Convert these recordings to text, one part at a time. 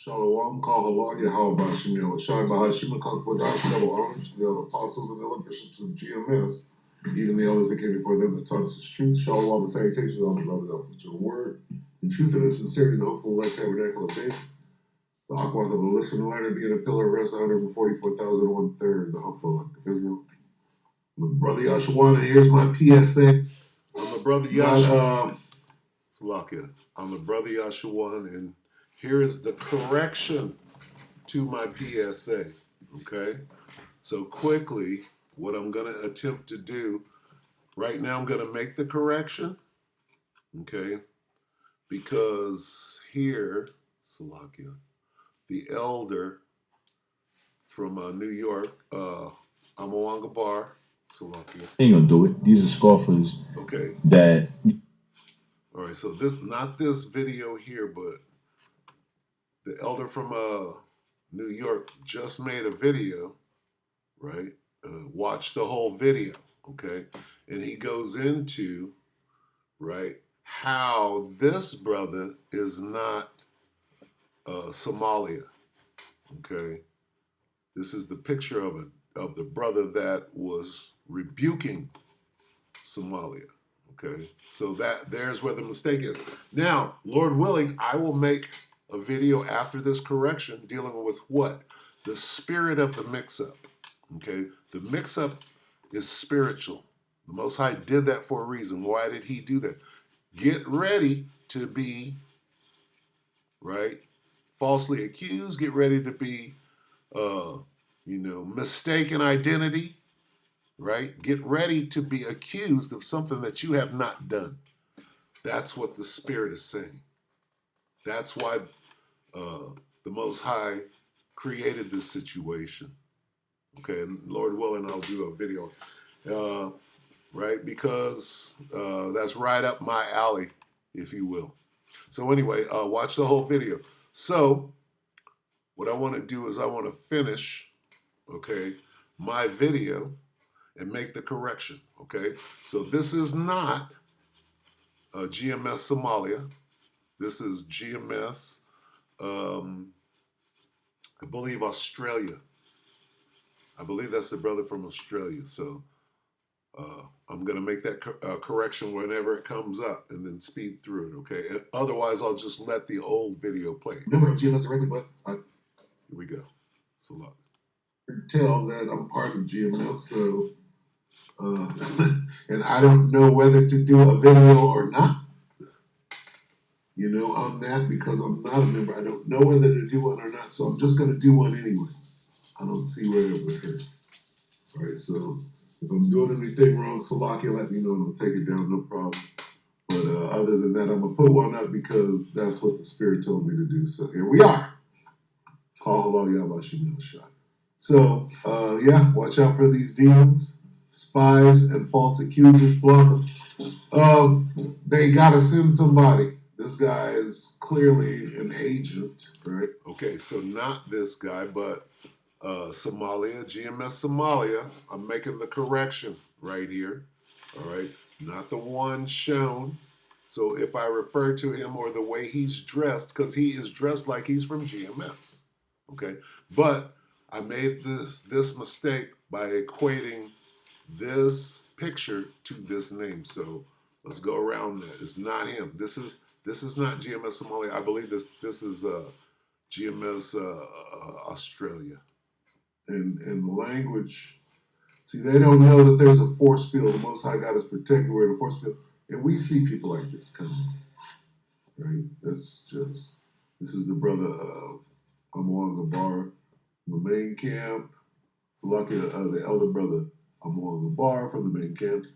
Shalom, call halal, Yahweh Bashim, Shai Bahashim, Kakwadah, double honors to the apostles and elder bishops of GMS, even the elders that came before them that taught us the truth. Shalom and salutations on the brothers that put your word in truth and in sincerity, the hopeful right tabernacle of faith. The Aquath of the listener learner being a pillar of rest, 144,000, 1/3, the hopeful elect of Israel. My brother Yashawan, and here's my P.S.A. I'm the brother Yashawan. Salakia. I'm the brother Yashawan, and here is the correction to my P.S.A. Okay? So quickly, what I'm going to attempt to do, right now I'm going to make the correction, okay? Because here, Salakia, the elder from New York, Amawanga Bar, Salakia. Ain't gonna do it. These are scoffers. Okay. That. All right. So this, not this video here, but the elder from New York just made a video, right? Watch the whole video, okay? And he goes into, right, how this brother is not Somalia, okay? This is the picture of the brother that was rebuking Somalia. Okay, so there's where the mistake is. Now, Lord willing, I will make a video after this correction dealing with what? The spirit of the mix-up. Okay, the mix-up is spiritual. The Most High did that for a reason. Why did he do that? Get ready to be, right, falsely accused. Get ready to be mistaken identity, right? Get ready to be accused of something that you have not done. That's what the Spirit is saying. That's why the Most High created this situation. Okay, and Lord willing, I'll do a video, right? Because that's right up my alley, if you will. So anyway, watch the whole video. So what I want to do is I want to finish, okay, my video and make the correction, okay? So this is not GMS Somalia. This is GMS, I believe Australia. I believe that's the brother from Australia. So I'm going to make that correction whenever it comes up and then speed through it, okay? And otherwise, I'll just let the old video play. Remember GMS directly, but here we go. So look. Tell that I'm part of GMS, so and I don't know whether to do a video or not, on that because I'm not a member. I don't know whether to do one or not, so I'm just going to do one anyway. I don't see where it would hurt. All right, so if I'm doing anything wrong, Salakia, let me know and I'll take it down, no problem. But other than that, I'm going to put one up because that's what the Spirit told me to do. So here we are. Call hello, Yabashim Shai. So, watch out for these demons, spies, and false accusers. Block them. They got to send somebody. This guy is clearly an agent, right? Okay, so not this guy, but Somalia, GMS Somalia. I'm making the correction right here, all right? Not the one shown. So if I refer to him or the way he's dressed, because he is dressed like he's from GMS, okay? But I made this mistake by equating this picture to this name. So let's go around that. It's not him. This is not GMS Somalia. I believe this is GMS Australia. And the language, see, they don't know that there's a force field. The Most High God is protected where the force field. And we see people like this coming, right? This is the brother Amawanga Bar, the main camp. So lucky the elder brother Amawanga Bar from the main camp.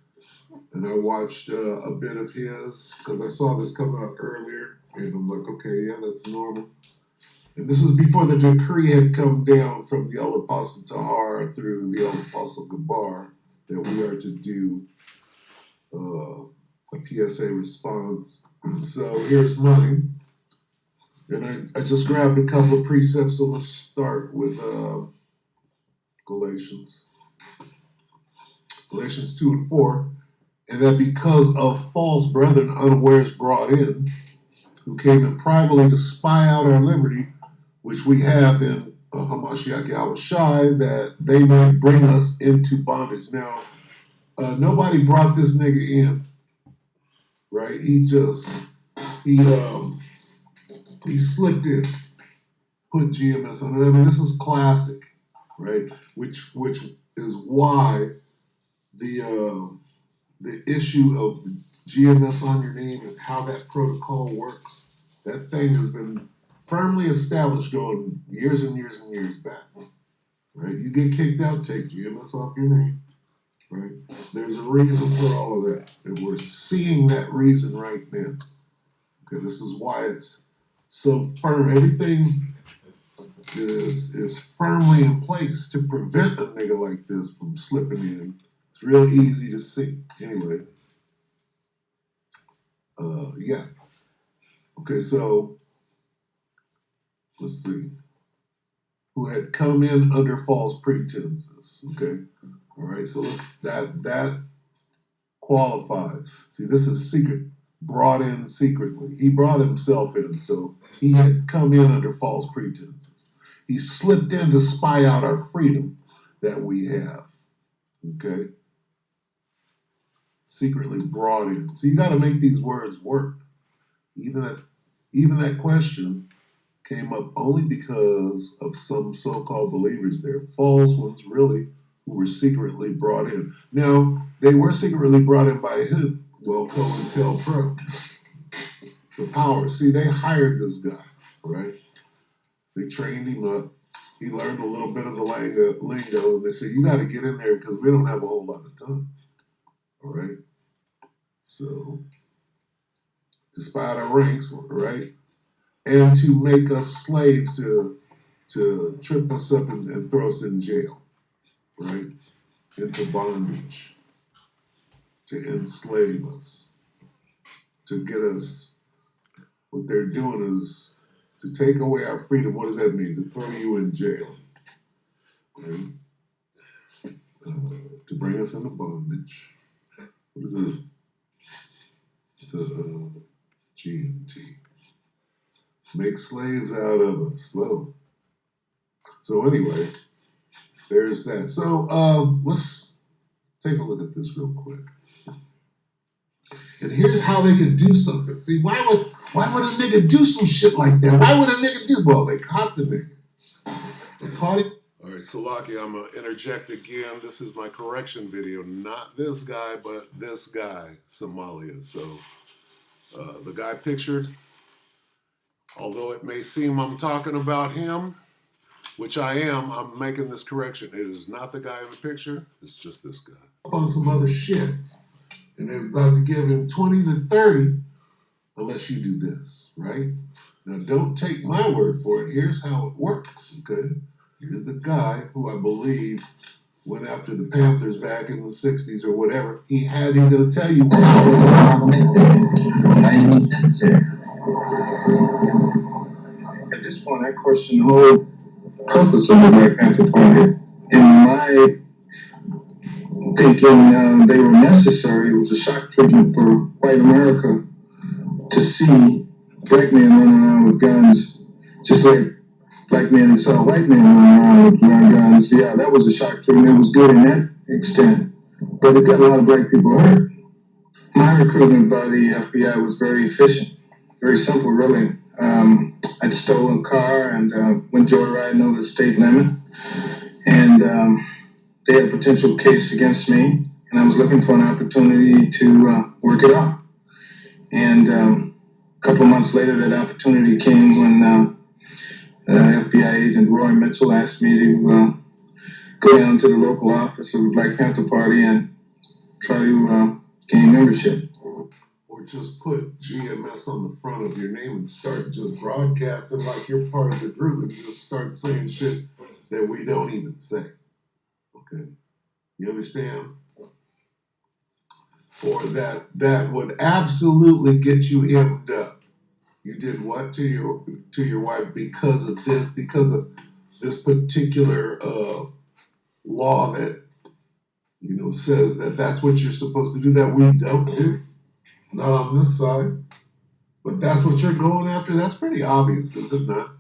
And I watched a bit of his because I saw this come out earlier. And I'm like, okay, yeah, that's normal. And this is before the decree had come down from the elder apostle Tahar through the elder apostle Gabar that we are to do a P.S.A. response. So here's mine. And I just grabbed a couple of precepts, so let's start with Galatians 2 and 4. And that because of false brethren unawares brought in, who came in privately to spy out our liberty, which we have in Hamashiach Yahushai, that they might bring us into bondage. Now, nobody brought this nigga in, right? He slipped in, put GMS on it. I mean, this is classic, right? Which is why the issue of GMS on your name and how that protocol works, that thing has been firmly established going years and years and years back, right? You get kicked out, take GMS off your name, right? There's a reason for all of that, and we're seeing that reason right now. Okay, this is why it's so firm. Everything is firmly in place to prevent a nigga like this from slipping in. It's real easy to see. Anyway, yeah. Okay, so let's see. Who had come in under false pretenses. Okay, all right. So that qualifies. See, this is secret, brought in secretly. He brought himself in, so he had come in under false pretenses. He slipped in to spy out our freedom that we have. Okay, secretly brought in. So you got to make these words work. Even that question came up only because of some so-called believers there, false ones really, who were secretly brought in. Now, they were secretly brought in by who? Well, COINTELPRO, the power. See, they hired this guy, right? They trained him up. He learned a little bit of the lingo, and they said, you got to get in there because we don't have a whole lot of time, all right? So, to spy out our ranks, right? And to make us slaves to trip us up and throw us in jail, right? Into bondage, to enslave us, to get us. What they're doing is to take away our freedom. What does that mean? To throw you in jail, right? To bring us into bondage. What is it? The GMT. Make slaves out of us. Whoa. So anyway, there's that. So let's take a look at this real quick. And here's how they could do something. See, why would a nigga do some shit like that? Why would a nigga do? Well, they caught the nigga. They caught him. All right, Salaki, I'm going to interject again. This is my correction video. Not this guy, but this guy, Somalia. So the guy pictured, although it may seem I'm talking about him, which I am, I'm making this correction. It is not the guy in the picture. It's just this guy. On some other shit. And they're about to give him 20 to 30 unless you do this, right? Now, don't take my word for it. Here's how it works, okay? Here's the guy who I believe went after the Panthers back in the 60s or whatever. He's going to tell you. At this point, I question the whole purpose of the Black Panther Party. In my thinking, they were necessary. It was a shock treatment for white America to see black men running around with guns, just like black men saw white men running around with guns. Yeah, that was a shock treatment. It was good in that extent, but it got a lot of black people hurt. My recruitment by the FBI was very efficient, very simple, really. I'd stolen a car and went joyriding over the state limit, and they had a potential case against me, and I was looking for an opportunity to work it out. And a couple of months later, that opportunity came when FBI agent Roy Mitchell asked me to go down to the local office of the Black Panther Party and try to gain membership. Or just put GMS on the front of your name and start just broadcasting like you're part of the group and just start saying shit that we don't even say. Okay? You understand? Or that would absolutely get you hemmed up. You did what to your wife because of this particular law that says that that's what you're supposed to do, that we don't do. Not on this side. But that's what you're going after? That's pretty obvious, is it not?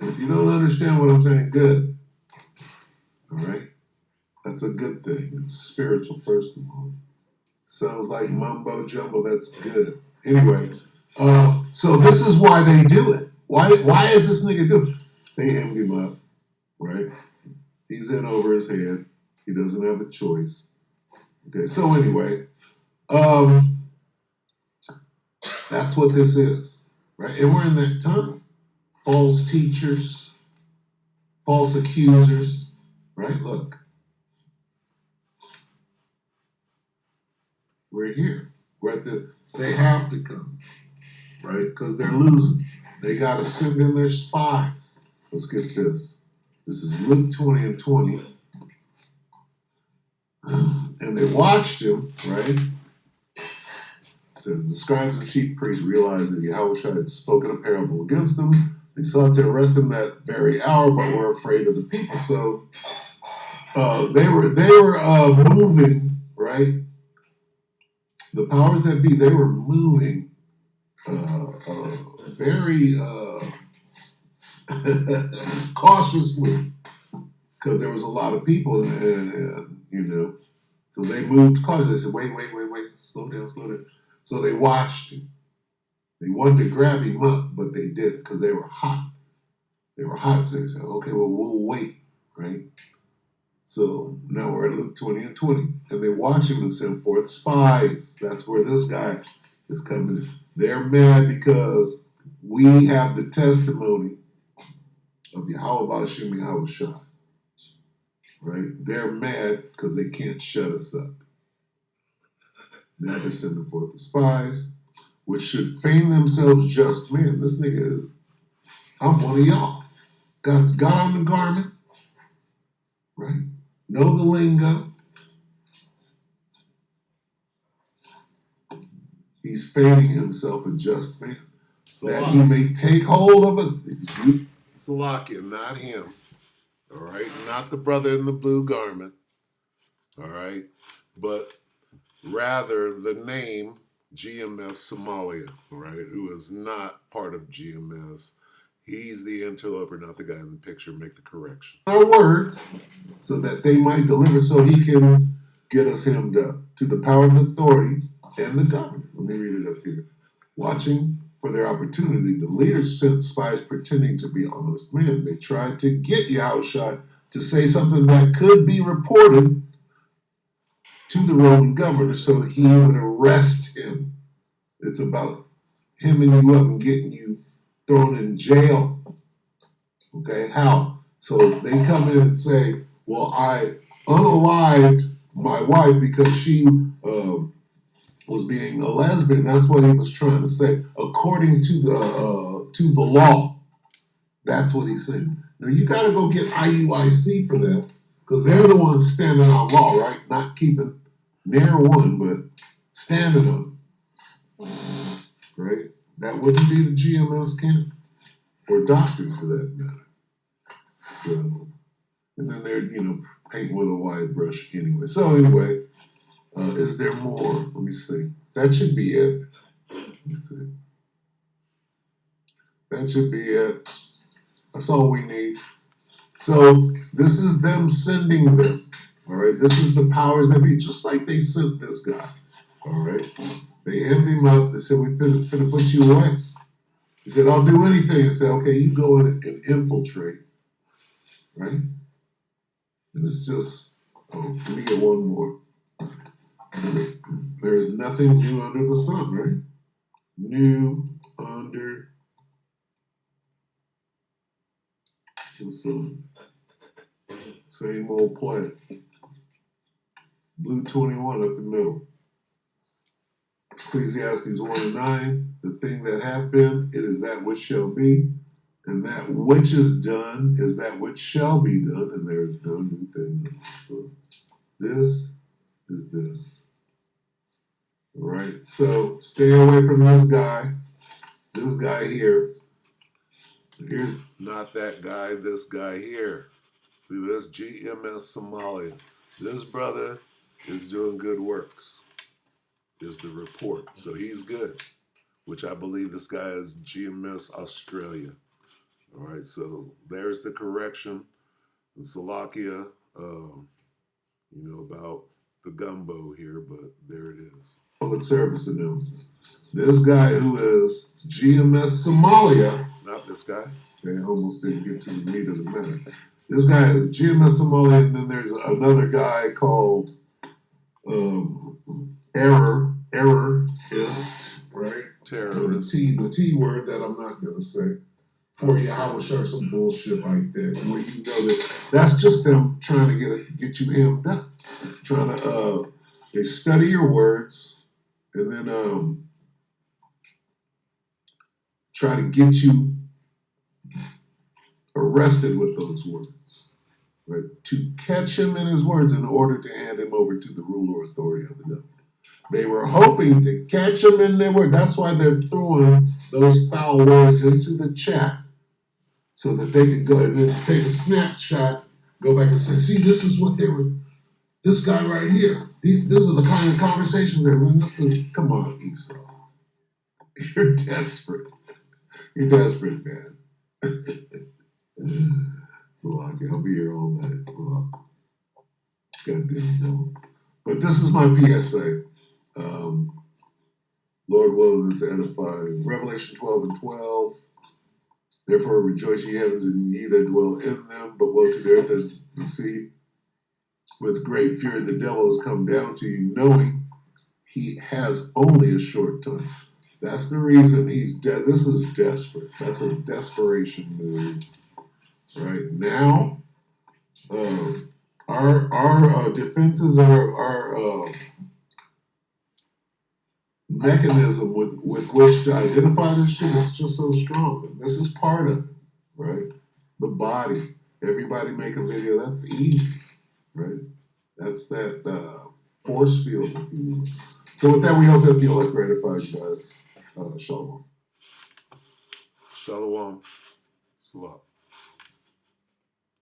If you don't understand what I'm saying, good. All right? That's a good thing. It's spiritual, first of all. Sounds like mumbo jumbo. That's good. Anyway, so this is why they do it. Why is this nigga doing it? They hemmed him up, right? He's in over his head. He doesn't have a choice. Okay, so anyway, that's what this is, right? And we're in that time. False teachers, false accusers, right? Look, we're here. They have to come, right? Because they're losing. They got to send in their spies. Let's get this. This is Luke 20 and 20. And they watched him, right? It says, the scribes and chief priests realized that Yahushua had spoken a parable against them. They sought to arrest him that very hour, but were afraid of the people. So they were moving, right? The powers that be, they were moving very cautiously because there was a lot of people, and you know, so they moved cautiously. They said, wait, slow down. So they watched him. They wanted to grab him up, but they didn't because they were hot. They were hot, so they said, okay, well, we'll wait, right? So now we're at Luke 20 and 20. And they watch him and send forth spies. That's where this guy is coming in. They're mad because we have the testimony of Yahweh Bashim Yahushua. Right? They're mad because they can't shut us up. Now they're sending forth the spies, which should feign themselves just men. This nigga is, I'm one of y'all. Got on the garment, right? Know the lingo. He's feigning himself a just man, that he may take hold of us. Salakia, not him. All right, not the brother in the blue garment. All right, but rather the name GMS Somalia. All right, who is not part of GMS. He's the interloper, not the guy in the picture. Make the correction. Our words, so that they might deliver, so he can get us hemmed up to the power and authority and the government. Let me read it up here. Watching for their opportunity, the leaders sent spies pretending to be honest men. They tried to get Yahushua to say something that could be reported to the Roman governor so he would arrest him. It's about hemming you up and getting you thrown in jail. Okay, how? So they come in and say, well, I unalived my wife because she was being a lesbian. That's what he was trying to say. According to the law, that's what he's saying. Now you got to go get IUIC for that because they're the ones standing on law, right? Not keeping near one, but standing on it, right? That wouldn't be the GMS camp or doctrine for that matter. So, and then they're paint with a wide brush anyway. So anyway. Is there more? Let me see. That should be it. Let me see. That should be it. That's all we need. So this is them sending them. All right. This is the powers that be, just like they sent this guy. All right. They hemmed him up. They said, we're finna put you away. He said, I'll do anything. He said, okay, you go in and infiltrate. Right? And it's just, oh, let me get one more. There is nothing new under the sun, right? New under the sun. Same old plan. Blue 21 up the middle. Ecclesiastes 1 and 9. The thing that hath been, it is that which shall be. And that which is done is that which shall be done. And there is no new thing. So this is this. All right. So stay away from this guy. This guy here. Here's not that guy, this guy here. See this GMS Somalia. This brother is doing good works, is the report. So he's good, which I believe this guy is GMS Australia. All right, so there's the correction. And Salakia, about the gumbo here, but there it is. Public service announcement. This guy who is GMS Somalia. Not this guy. Okay, I almost didn't get to the meat of the matter. This guy is GMS Somalia, and then there's another guy called Errorist, right? Terrorist. The T word that I'm not gonna say. For you, I will share some bullshit like that, where you know that's just them trying to get you hemmed up, trying to they study your words and then try to get you arrested with those words, right? To catch him in his words in order to hand him over to the rule or authority of the government. They were hoping to catch him in their word. That's why they're throwing those foul words into the chat, so that they can go and then take a snapshot, go back and say, see, this is what they were, this guy right here, this is the kind of conversation they're having. This is, come on, Esau. You're desperate. You're desperate, man. Salaki, I'll be here all night. Goddamn devil. But this is my P.S.A. Lord willing, it's edifying. Revelation 12:12. Therefore rejoice, ye heavens, and ye that dwell in them, but woe to the earth and the sea. With great fury the devil has come down to you, knowing he has only a short time. That's the reason he's dead. This is desperate. That's a desperation move. Right now, our defenses, our mechanism with which to identify this shit is just so strong. And this is part of it, right? The body. Everybody make a video. That's easy, right? That's that force field, if you will. So with that, we hope that the elect gratified you guys. Shalom. Shalom. Salah.